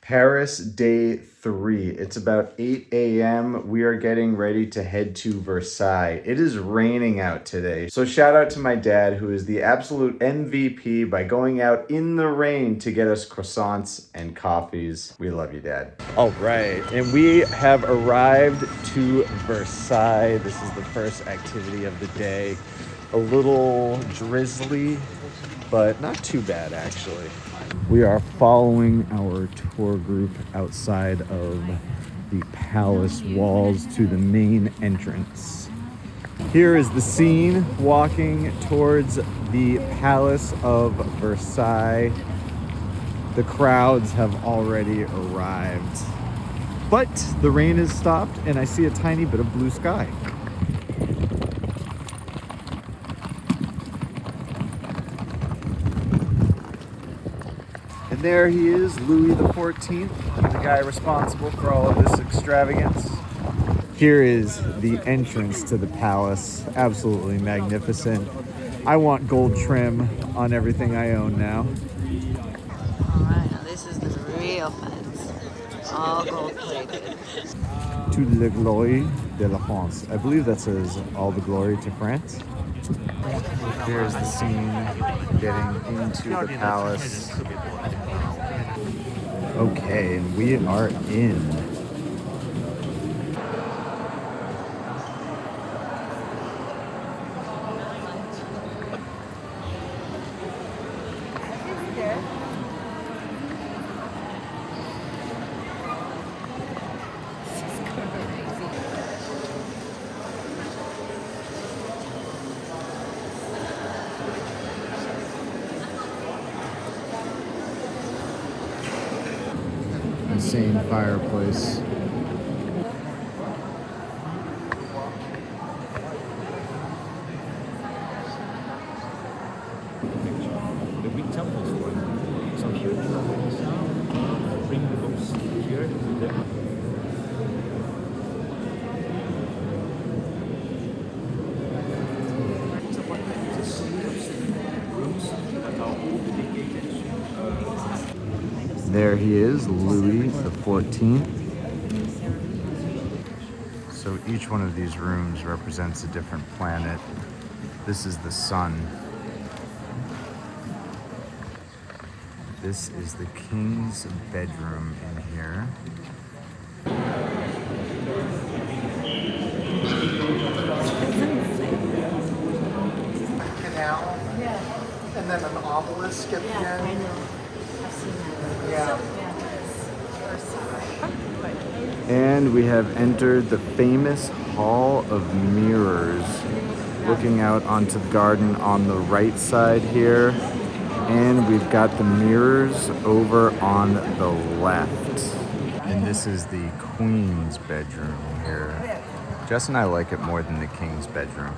Paris day 3. It's about 8 a.m. We are getting ready to head to Versailles. It is raining out today. So shout out to my dad, who is the absolute MVP by going out in the rain to get us croissants and coffees. We love you, Dad. All right, and we have arrived to Versailles. This is the first activity of the day. A little drizzly, but not too bad actually. We are following our tour group outside of the palace walls to the main entrance. Here is the scene walking towards the Palace of Versailles. The crowds have already arrived, but the rain has stopped and I see a tiny bit of blue sky. And there he is, Louis XIV, the guy responsible for all of this extravagance. Here is the entrance to the palace, absolutely magnificent. I want gold trim on everything I own now. Alright, now this is the real fence. All gold plated. Toute la gloire de la France. I believe that says all the glory to France. Here's the scene getting into the palace. Okay, and we are in. Insane fireplace. The big temples for it. So here bring the books here to them. Rooms that are all dedicated to There he is, Louis XIV. So each one of these rooms represents a different planet. This is the sun. This is the king's bedroom in here. Canal, and then an obelisk at the end. Yeah. And we have entered the famous Hall of Mirrors, looking out onto the garden on the right side here. And we've got the mirrors over on the left. And this is the Queen's bedroom here. Jess and I like it more than the King's bedroom.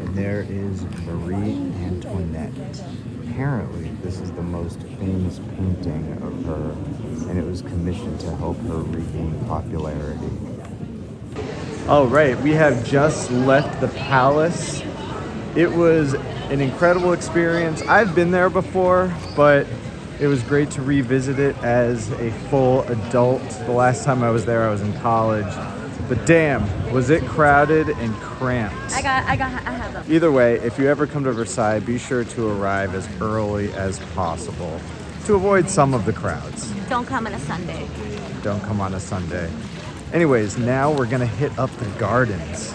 And there is Marie Antoinette. Apparently, this is the most famous painting of her, and it was commissioned to help her regain popularity. All right, we have just left the palace. It was an incredible experience. I've been there before, but it was great to revisit it as a full adult. The last time I was there, I was in college. But damn, was it crowded and cramped. I have them. Either way, if you ever come to Versailles, be sure to arrive as early as possible to avoid some of the crowds. Don't come on a Sunday. Don't come on a Sunday. Anyways, now we're gonna hit up the gardens.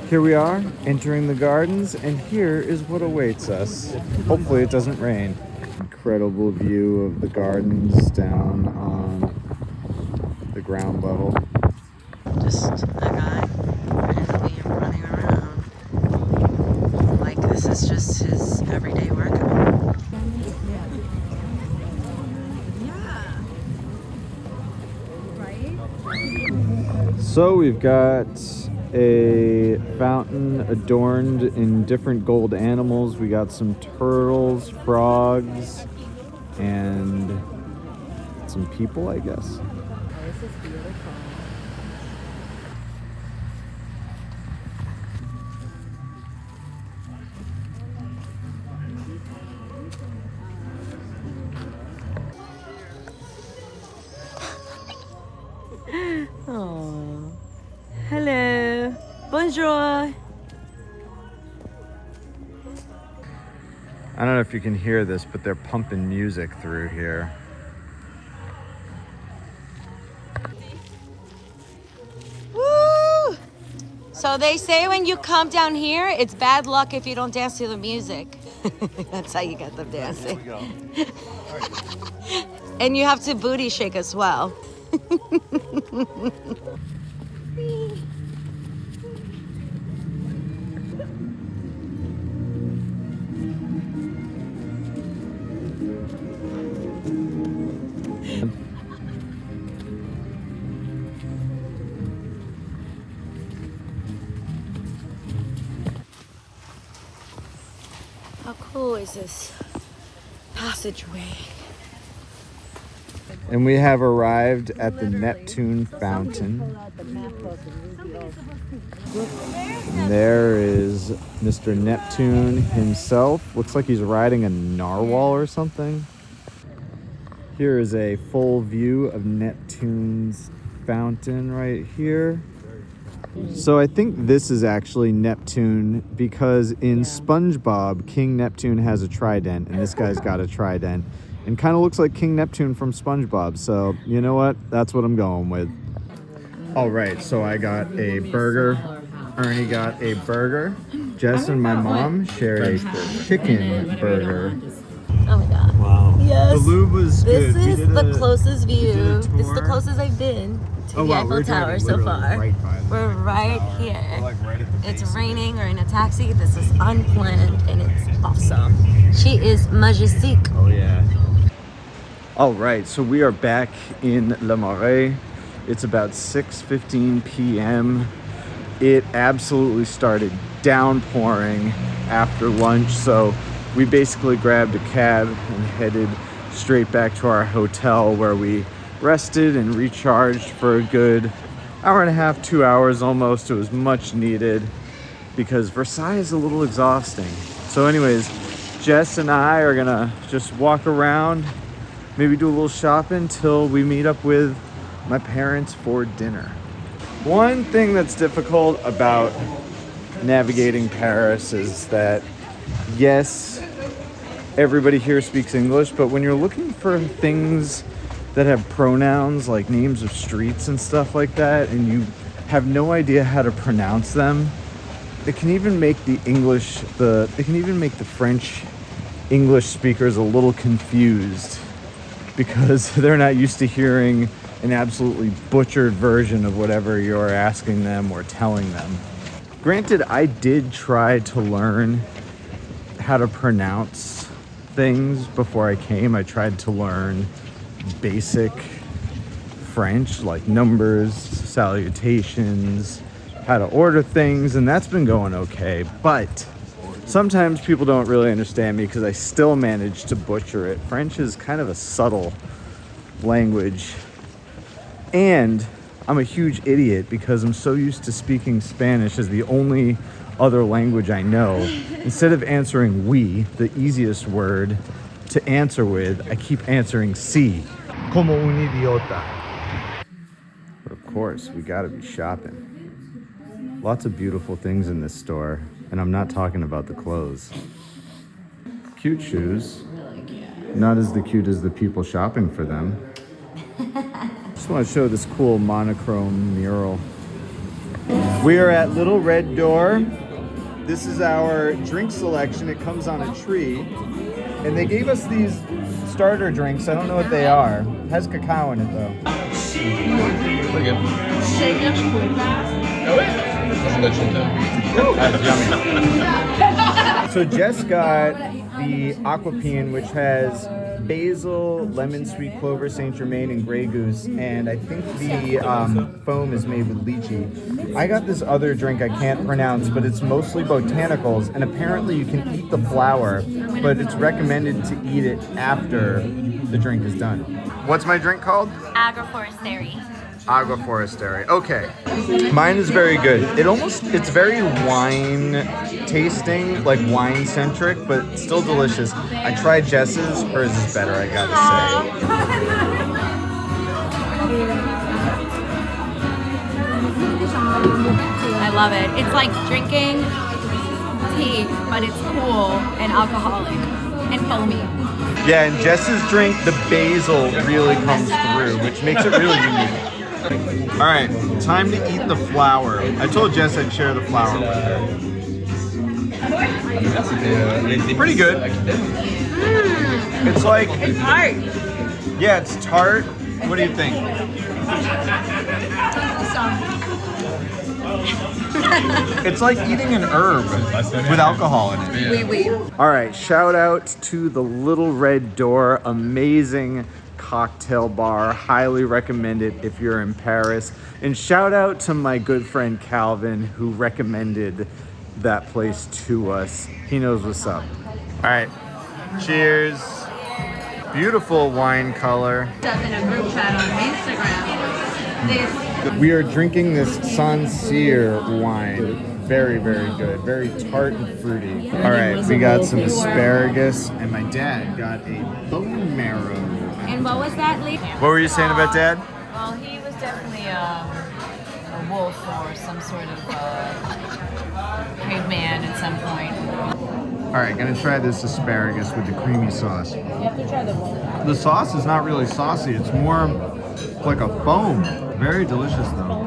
Here we are, entering the gardens, and here is what awaits us. Hopefully it doesn't rain. Incredible view of the gardens down on the ground level. Just a guy randomly running around. Like this is just his everyday workout. Yeah. Right? So we've got a fountain adorned in different gold animals. We got some turtles, frogs, and some people, I guess. This is beautiful. Bonjour. I don't know if you can hear this, but they're pumping music through here. Woo! So they say when you come down here, it's bad luck if you don't dance to the music. That's how you get them dancing. And you have to booty shake as well. How cool is this passageway? And we have arrived at the Neptune Fountain. And there is Mr. Neptune himself. Looks like he's riding a narwhal or something. Here is a full view of Neptune's fountain right here. So I think this is actually Neptune because in SpongeBob, King Neptune has a trident and this guy's got a trident. And kind of looks like King Neptune from SpongeBob. So, you know what? That's what I'm going with. All right, so I got a burger. Ernie got a burger. Jess and my mom share a chicken burger. Oh my god. Wow. Yes. The lube was This good. is the closest view. tour. This is the closest I've been to the Eiffel Tower so far. We're right here. We're like right at the It's base. raining, we're in a taxi. This is unplanned and it's awesome. She is majestique. Oh yeah. All right, so we are back in Le Marais. It's about 6:15 p.m. It absolutely started downpouring after lunch, so we basically grabbed a cab and headed straight back to our hotel where we rested and recharged for a good hour and a half, 2 hours almost. It was much needed because Versailles is a little exhausting. So anyways, Jess and I are gonna just walk around, maybe do a little shopping till we meet up with my parents for dinner. One thing that's difficult about navigating Paris is that, yes, everybody here speaks English, but when you're looking for things that have pronouns like names of streets and stuff like that, and you have no idea how to pronounce them, it can even make the French English speakers a little confused because they're not used to hearing an absolutely butchered version of whatever you're asking them or telling them. Granted, I did try to learn how to pronounce things before I came. I tried to learn basic French, like numbers, salutations, how to order things, and that's been going okay. But sometimes people don't really understand me because I still manage to butcher it. French is kind of a subtle language. And I'm a huge idiot because I'm so used to speaking Spanish as the only other language I know. Instead of answering oui, the easiest word to answer with, I keep answering sí, como un idiota. But of course, we gotta be shopping. Lots of beautiful things in this store, and I'm not talking about the clothes. Cute shoes. Not as cute as the people shopping for them. Just want to show this cool monochrome mural. We are at Little Red Door. This is our drink selection. It comes on a tree. And they gave us these starter drinks. I don't know what they are. It has cacao in it though. Pretty good. Yummy. So Jess got the Aquapine, which has basil, lemon, sweet clover, Saint Germain, and Grey Goose, and I think the foam is made with lychee. I got this other drink I can't pronounce, but it's mostly botanicals, and apparently you can eat the flower, but it's recommended to eat it after the drink is done. What's my drink called? Agroforestry. Agroforestry. Okay. Mine is very good. It's very wine tasting, like wine centric, but still delicious. I tried Jess's. Hers is better, I gotta say. I love it. It's like drinking tea, but it's cool and alcoholic and foamy. Yeah, and Jess's drink, the basil really comes through, which makes it really unique. All right, time to eat the flour. I told Jess I'd share the flour with her. Pretty good. It's like... It's hard. Yeah, it's tart. What do you think? It's like eating an herb with alcohol in it. Oui, oui. All right, shout out to the Little Red Door. Amazing cocktail bar. Highly recommend it if you're in Paris. And shout out to my good friend Calvin who recommended that place to us. He knows what's up. All right, cheers. Beautiful wine color. Stuff in a group chat on Instagram. We are drinking this Sancerre wine. Very, very good. Very tart and fruity. All right, we got some asparagus, and my dad got a bone marrow. And what was that, Lee? What were you saying about Dad? Well, he was definitely a wolf or some sort of caveman at some point. All right, gonna try this asparagus with the creamy sauce. You have to try the wolf. The sauce is not really saucy. It's more like a foam. Very delicious though.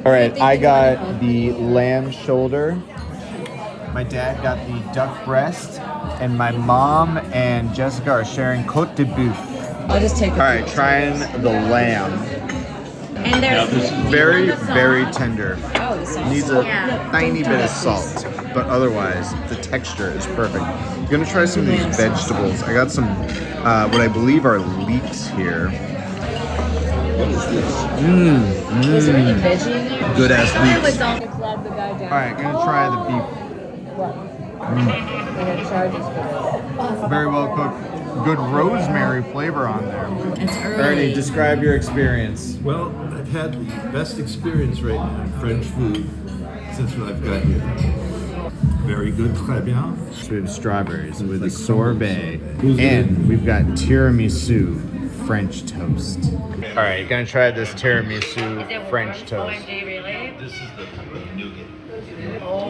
All right, I got the lamb shoulder. My dad got the duck breast, and my mom and Jessica are sharing côte de boeuf. I'll just take All right, trying the lamb. And there's Very, very tender. Oh, the sauce. Needs a tiny bit of salt, but otherwise the texture is perfect. I'm gonna try some of these vegetables. I got some, what I believe are leeks here. Is there any veggie in there? Good ass leeks. Flag the guy down. All right, gonna try the beef. What? They're gonna charge us for this. Very well cooked. Good rosemary flavor on there. It's early. Ernie, describe your experience. Well, I've had the best experience right now in French food since I've got here. Very good, très bien. We have strawberries with a sorbet, and we've got tiramisu French toast. All right, gonna try this tiramisu French toast. This is the nougat.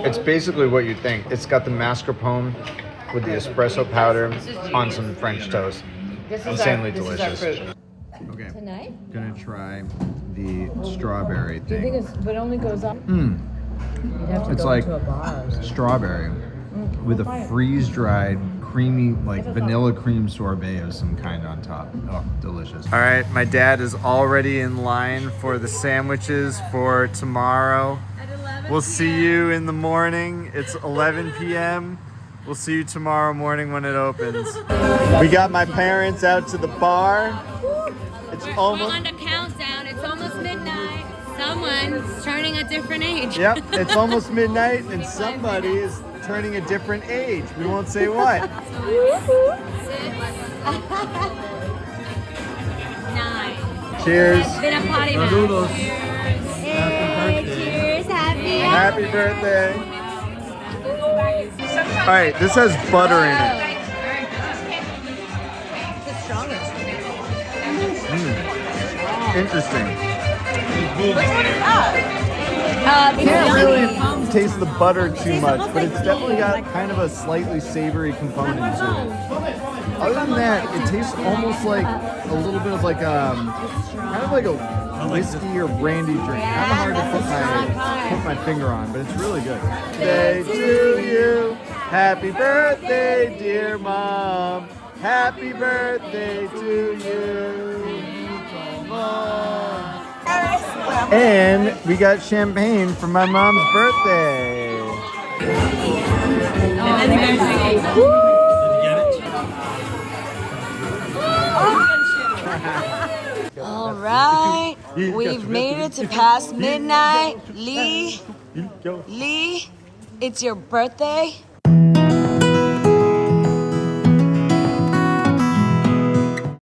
It's basically what you think. It's got the mascarpone with the espresso powder on some French toast. Insanely delicious. Okay, Tonight? gonna try the strawberry Do you think thing. it's, but it only goes up? You'd have to It's go like to a bar or something. strawberry with a freeze-dried, creamy, like vanilla cream sorbet of some kind on top. Oh, delicious. All right, my dad is already in line for the sandwiches for tomorrow. We'll see you in the morning. It's 11 p.m. We'll see you tomorrow morning when it opens. We got my parents out to the bar. It's We're almost... on the countdown. It's almost midnight. Someone's turning a different age. Yep, it's almost midnight and somebody is turning a different age. We won't say what. 9. Cheers. It's been a potty mouth. Saludos. Cheers. Happy birthday. All right, this has butter in it. Interesting. Can't really taste the butter too much, but it's definitely got kind of a slightly savory component to it. Other than that, it tastes almost like a little bit of like kind of like a whiskey or brandy drink. Kind of hard to put my finger on, but it's really good. Birthday to you, happy birthday, dear mom. Happy birthday to you, mom. And we got champagne for my mom's birthday. All right. We've made it to past midnight. Lee, it's your birthday.